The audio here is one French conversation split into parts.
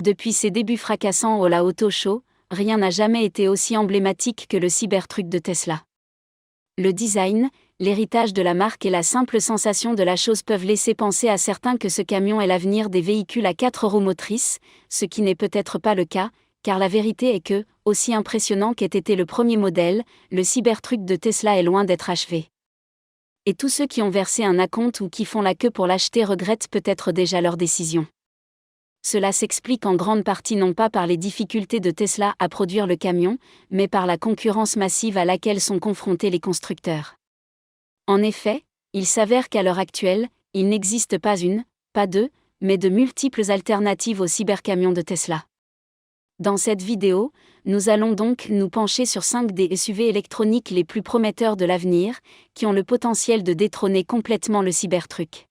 Depuis ses débuts fracassants au La Auto Show, rien n'a jamais été aussi emblématique que le Cybertruck de Tesla. Le design, l'héritage de la marque et la simple sensation de la chose peuvent laisser penser à certains que ce camion est l'avenir des véhicules à 4 roues motrices, ce qui n'est peut-être pas le cas, car la vérité est que, aussi impressionnant qu'ait été le premier modèle, le Cybertruck de Tesla est loin d'être achevé. Et tous ceux qui ont versé un acompte ou qui font la queue pour l'acheter regrettent peut-être déjà leur décision. Cela s'explique en grande partie non pas par les difficultés de Tesla à produire le camion, mais par la concurrence massive à laquelle sont confrontés les constructeurs. En effet, il s'avère qu'à l'heure actuelle, il n'existe pas une, pas deux, mais de multiples alternatives au cybercamion de Tesla. Dans cette vidéo, nous allons donc nous pencher sur 5 des SUV électroniques les plus prometteurs de l'avenir, qui ont le potentiel de détrôner complètement le Cybertruck.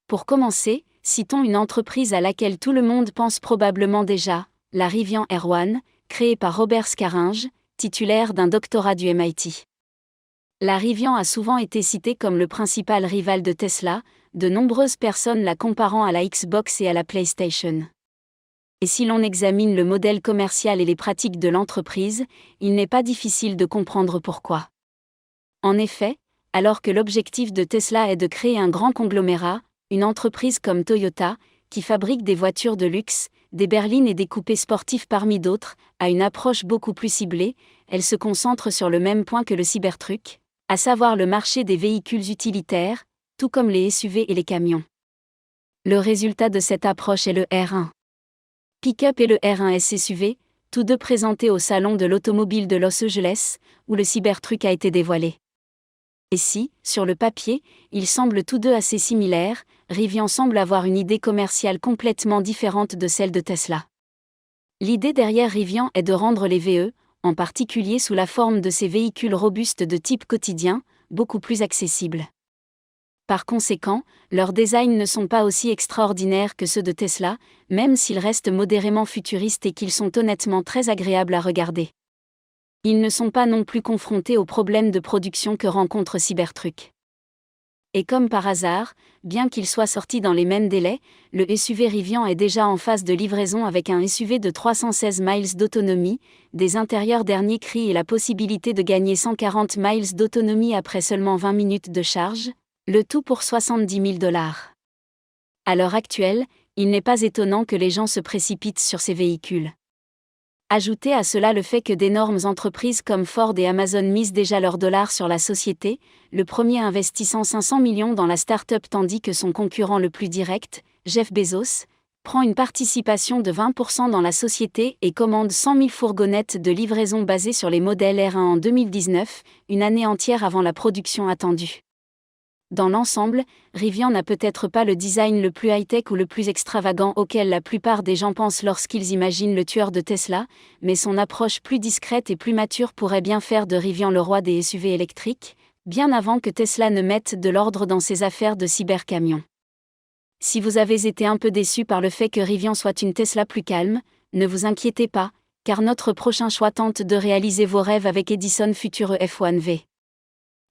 Pour commencer, citons une entreprise à laquelle tout le monde pense probablement déjà, la Rivian R1, créée par Robert Scaringe, titulaire d'un doctorat du MIT. La Rivian a souvent été citée comme le principal rival de Tesla, de nombreuses personnes la comparant à la Xbox et à la PlayStation. Et si l'on examine le modèle commercial et les pratiques de l'entreprise, il n'est pas difficile de comprendre pourquoi. En effet, alors que l'objectif de Tesla est de créer un grand conglomérat, une entreprise comme Toyota, qui fabrique des voitures de luxe, des berlines et des coupés sportifs parmi d'autres, a une approche beaucoup plus ciblée, elle se concentre sur le même point que le Cybertruck, à savoir le marché des véhicules utilitaires, tout comme les SUV et les camions. Le résultat de cette approche est le R1 Pick-up et le R1 SUV, tous deux présentés au Salon de l'Automobile de Los Angeles, où le Cybertruck a été dévoilé. Et si, sur le papier, ils semblent tous deux assez similaires, Rivian semble avoir une idée commerciale complètement différente de celle de Tesla. L'idée derrière Rivian est de rendre les VE, en particulier sous la forme de ces véhicules robustes de type quotidien, beaucoup plus accessibles. Par conséquent, leurs designs ne sont pas aussi extraordinaires que ceux de Tesla, même s'ils restent modérément futuristes et qu'ils sont honnêtement très agréables à regarder. Ils ne sont pas non plus confrontés aux problèmes de production que rencontre Cybertruck. Et comme par hasard, bien qu'il soit sorti dans les mêmes délais, le SUV Rivian est déjà en phase de livraison avec un SUV de 316 miles d'autonomie, des intérieurs dernier cri et la possibilité de gagner 140 miles d'autonomie après seulement 20 minutes de charge, le tout pour $70 000. À l'heure actuelle, il n'est pas étonnant que les gens se précipitent sur ces véhicules. Ajoutez à cela le fait que d'énormes entreprises comme Ford et Amazon misent déjà leurs dollars sur la société, le premier investissant 500 millions dans la start-up tandis que son concurrent le plus direct, Jeff Bezos, prend une participation de 20% dans la société et commande 100 000 fourgonnettes de livraison basées sur les modèles R1 en 2019, une année entière avant la production attendue. Dans l'ensemble, Rivian n'a peut-être pas le design le plus high-tech ou le plus extravagant auquel la plupart des gens pensent lorsqu'ils imaginent le tueur de Tesla, mais son approche plus discrète et plus mature pourrait bien faire de Rivian le roi des SUV électriques, bien avant que Tesla ne mette de l'ordre dans ses affaires de cybercamions. Si vous avez été un peu déçu par le fait que Rivian soit une Tesla plus calme, ne vous inquiétez pas, car notre prochain choix tente de réaliser vos rêves avec Edison Future F1V.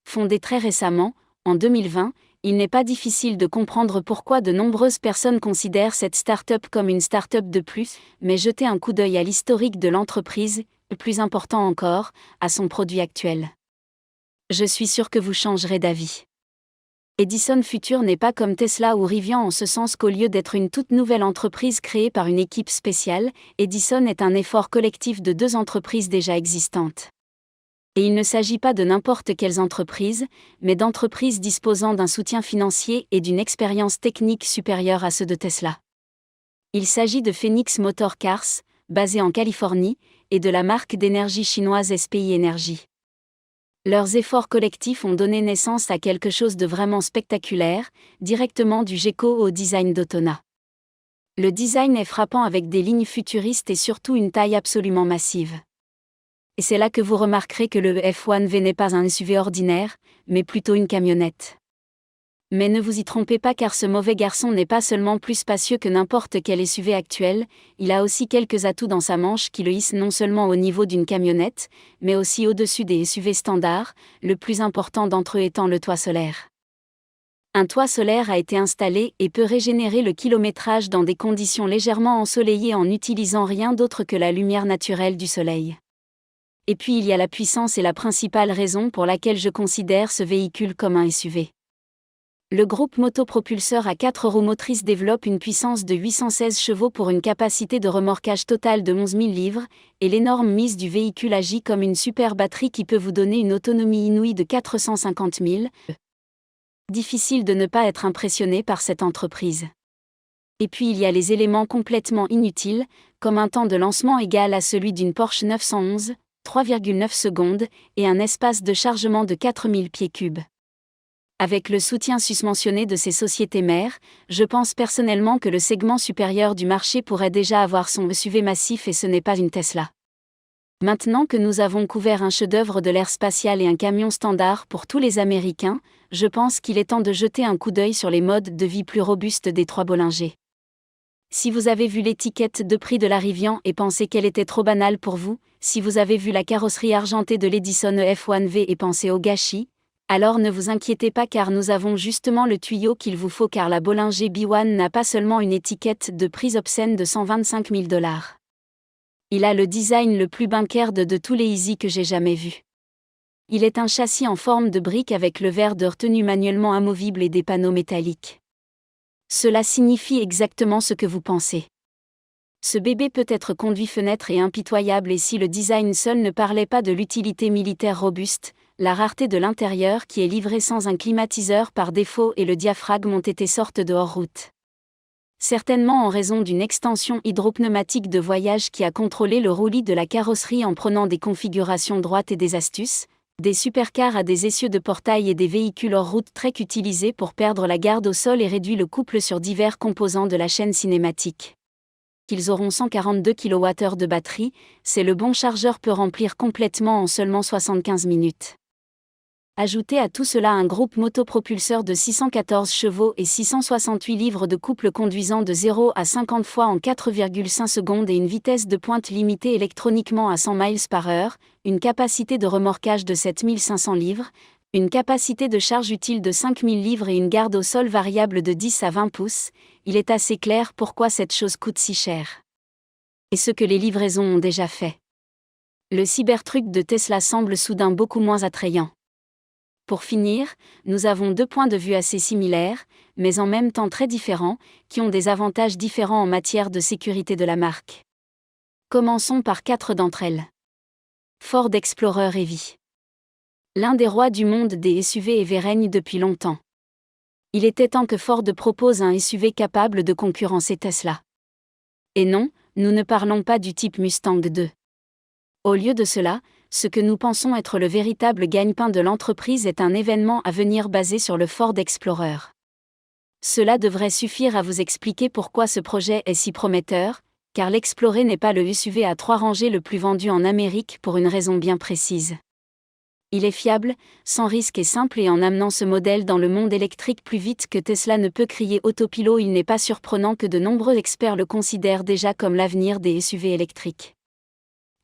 Fondé très récemment, en 2020, il n'est pas difficile de comprendre pourquoi de nombreuses personnes considèrent cette start-up comme une start-up de plus, mais jetez un coup d'œil à l'historique de l'entreprise, et plus important encore, à son produit actuel. Je suis sûr que vous changerez d'avis. Edison Future n'est pas comme Tesla ou Rivian en ce sens qu'au lieu d'être une toute nouvelle entreprise créée par une équipe spéciale, Edison est un effort collectif de 2 entreprises déjà existantes. Et il ne s'agit pas de n'importe quelles entreprises, mais d'entreprises disposant d'un soutien financier et d'une expérience technique supérieure à ceux de Tesla. Il s'agit de Phoenix Motor Cars, basée en Californie, et de la marque d'énergie chinoise SPI Energy. Leurs efforts collectifs ont donné naissance à quelque chose de vraiment spectaculaire, directement du Gecko au design d'Autona. Le design est frappant avec des lignes futuristes et surtout une taille absolument massive. Et c'est là que vous remarquerez que le F1V n'est pas un SUV ordinaire, mais plutôt une camionnette. Mais ne vous y trompez pas car ce mauvais garçon n'est pas seulement plus spacieux que n'importe quel SUV actuel, il a aussi quelques atouts dans sa manche qui le hissent non seulement au niveau d'une camionnette, mais aussi au-dessus des SUV standards, le plus important d'entre eux étant le toit solaire. Un toit solaire a été installé et peut régénérer le kilométrage dans des conditions légèrement ensoleillées en n'utilisant rien d'autre que la lumière naturelle du soleil. Et puis il y a la puissance et la principale raison pour laquelle je considère ce véhicule comme un SUV. Le groupe motopropulseur à 4 roues motrices développe une puissance de 816 chevaux pour une capacité de remorquage totale de 11 000 livres, et l'énorme mise du véhicule agit comme une super batterie qui peut vous donner une autonomie inouïe de 450 000. Difficile de ne pas être impressionné par cette entreprise. Et puis il y a les éléments complètement inutiles, comme un temps de lancement égal à celui d'une Porsche 911, 3,9 secondes, et un espace de chargement de 4000 pieds cubes. Avec le soutien susmentionné de ces sociétés mères, je pense personnellement que le segment supérieur du marché pourrait déjà avoir son SUV massif et ce n'est pas une Tesla. Maintenant que nous avons couvert un chef-d'œuvre de l'ère spatial et un camion standard pour tous les Américains, je pense qu'il est temps de jeter un coup d'œil sur les modes de vie plus robustes des trois Bollinger. Si vous avez vu l'étiquette de prix de la Rivian et pensé qu'elle était trop banale pour vous, si vous avez vu la carrosserie argentée de l'Edison EF1V et pensé au gâchis, alors ne vous inquiétez pas car nous avons justement le tuyau qu'il vous faut car la Bollinger B1 n'a pas seulement une étiquette de prix obscène de 125 000 $. Il a le design le plus bancaire de tous les Easy que j'ai jamais vu. Il est un châssis en forme de brique avec le verre de retenue manuellement amovible et des panneaux métalliques. Cela signifie exactement ce que vous pensez. Ce bébé peut être conduit fenêtre et impitoyable et si le design seul ne parlait pas de l'utilité militaire robuste, la rareté de l'intérieur qui est livré sans un climatiseur par défaut et le diaphragme ont été sortes de hors-route. Certainement en raison d'une extension hydropneumatique de voyage qui a contrôlé le roulis de la carrosserie en prenant des configurations droites et des astuces, des supercars à des essieux de portail et des véhicules hors-route très utilisés pour perdre la garde au sol et réduit le couple sur divers composants de la chaîne cinématique. Qu'ils auront 142 kWh de batterie, c'est le bon chargeur peut remplir complètement en seulement 75 minutes. Ajoutez à tout cela un groupe motopropulseur de 614 chevaux et 668 livres de couple conduisant de 0 à 50 fois en 4,5 secondes et une vitesse de pointe limitée électroniquement à 100 miles par heure, une capacité de remorquage de 7500 livres, une capacité de charge utile de 5000 livres et une garde au sol variable de 10 à 20 pouces, il est assez clair pourquoi cette chose coûte si cher. Et ce que les livraisons ont déjà fait. Le Cybertruck de Tesla semble soudain beaucoup moins attrayant. Pour finir, nous avons deux points de vue assez similaires, mais en même temps très différents, qui ont des avantages différents en matière de sécurité de la marque. Commençons par 4 d'entre elles. Ford Explorer Heavy. L'un des rois du monde des SUV Heavy règne depuis longtemps. Il était temps que Ford propose un SUV capable de concurrencer Tesla. Et non, nous ne parlons pas du type Mustang 2. Au lieu de cela, ce que nous pensons être le véritable gagne-pain de l'entreprise est un événement à venir basé sur le Ford Explorer. Cela devrait suffire à vous expliquer pourquoi ce projet est si prometteur, car l'Explorer n'est pas le SUV à 3 rangées le plus vendu en Amérique pour une raison bien précise. Il est fiable, sans risque et simple et en amenant ce modèle dans le monde électrique plus vite que Tesla ne peut crier autopilot, il n'est pas surprenant que de nombreux experts le considèrent déjà comme l'avenir des SUV électriques.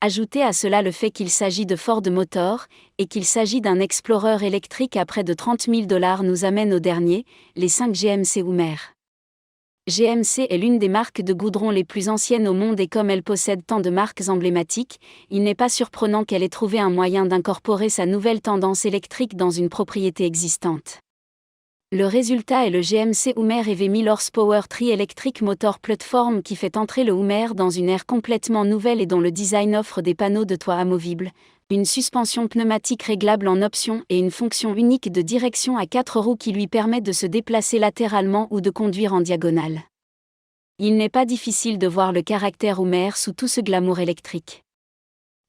Ajoutez à cela le fait qu'il s'agit de Ford Motor, et qu'il s'agit d'un Explorer électrique à près de 30 000 $ nous amène au dernier, les 5 GMC Hummer. GMC est l'une des marques de goudron les plus anciennes au monde et comme elle possède tant de marques emblématiques, il n'est pas surprenant qu'elle ait trouvé un moyen d'incorporer sa nouvelle tendance électrique dans une propriété existante. Le résultat est le GMC Hummer EV 1000 horsepower tri-electric motor platform qui fait entrer le Hummer dans une ère complètement nouvelle et dont le design offre des panneaux de toit amovibles, une suspension pneumatique réglable en option et une fonction unique de direction à 4 roues qui lui permet de se déplacer latéralement ou de conduire en diagonale. Il n'est pas difficile de voir le caractère Hummer sous tout ce glamour électrique.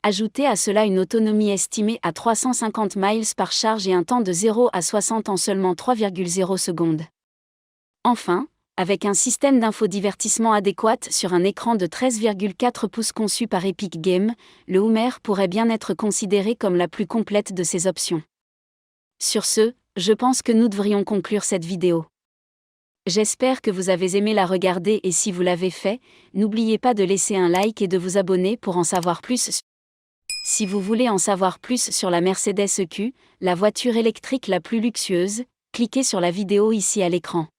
Ajoutez à cela une autonomie estimée à 350 miles par charge et un temps de 0 à 60 en seulement 3,0 secondes. Enfin, avec un système d'infodivertissement adéquat sur un écran de 13,4 pouces conçu par Epic Games, le Hummer pourrait bien être considéré comme la plus complète de ces options. Sur ce, Je pense que nous devrions conclure cette vidéo. J'espère que vous avez aimé la regarder et si vous l'avez fait, n'oubliez pas de laisser un like et de vous abonner pour en savoir plus. Si vous voulez en savoir plus sur la Mercedes EQ, la voiture électrique la plus luxueuse, cliquez sur la vidéo ici à l'écran.